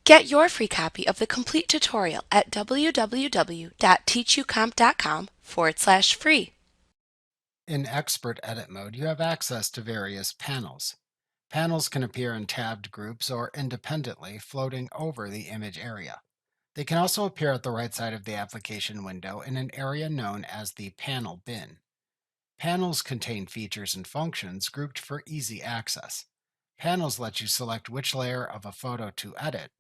Get your free copy of the complete tutorial at www.teachucomp.com/free. In Expert Edit mode, you have access to various panels. Panels can appear in tabbed groups or independently, floating over the image area. They can also appear at the right side of the application window in an area known as the panel bin. Panels contain features and functions grouped for easy access. Panels let you select which layer of a photo to edit,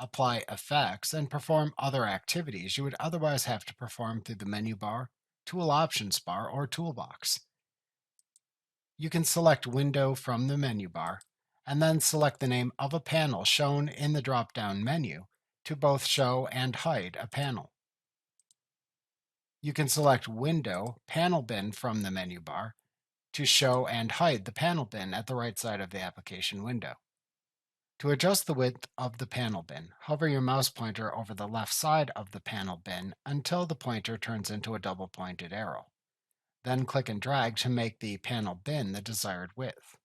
apply effects, and perform other activities you would otherwise have to perform through the menu bar, tool options bar, or toolbox. You can select Window from the menu bar, and then select the name of a panel shown in the drop-down menu to both show and hide a panel. You can select Window Panel Bin from the menu bar to show and hide the panel bin at the right side of the application window. To adjust the width of the panel bin, hover your mouse pointer over the left side of the panel bin until the pointer turns into a double-pointed arrow. Then click and drag to make the panel bin the desired width.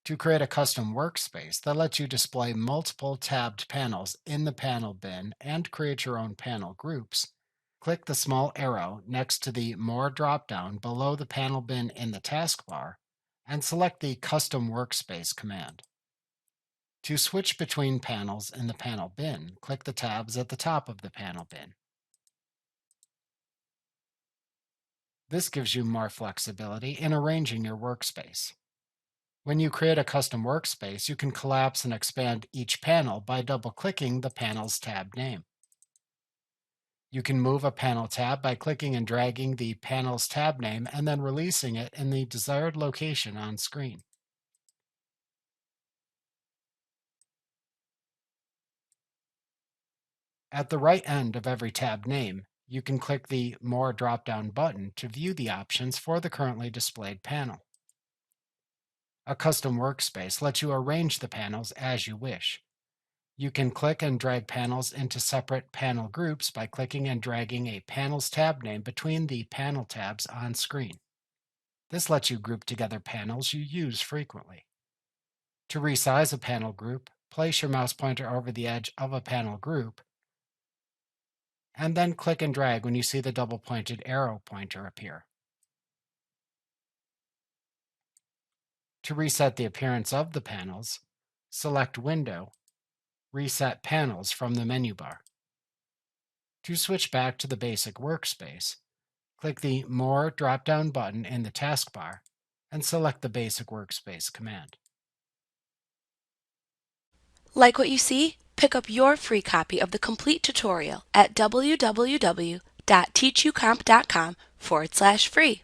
To create a custom workspace that lets you display multiple tabbed panels in the panel bin and create your own panel groups, click the small arrow next to the More dropdown below the panel bin in the taskbar and select the Custom Workspace command. To switch between panels in the panel bin, click the tabs at the top of the panel bin. This gives you more flexibility in arranging your workspace. When you create a custom workspace, you can collapse and expand each panel by double-clicking the panel's tab name. You can move a panel tab by clicking and dragging the panel's tab name and then releasing it in the desired location on screen. At the right end of every tab name, you can click the More drop-down button to view the options for the currently displayed panel. A custom workspace lets you arrange the panels as you wish. You can click and drag panels into separate panel groups by clicking and dragging a panel's tab name between the panel tabs on screen. This lets you group together panels you use frequently. To resize a panel group, place your mouse pointer over the edge of a panel group, and then click and drag when you see the double-pointed arrow pointer appear. To reset the appearance of the panels, select Window, Reset Panels from the menu bar. To switch back to the basic workspace, click the More drop-down button in the taskbar and select the Basic Workspace command. Like what you see? Pick up your free copy of the complete tutorial at www.teachucomp.com/free.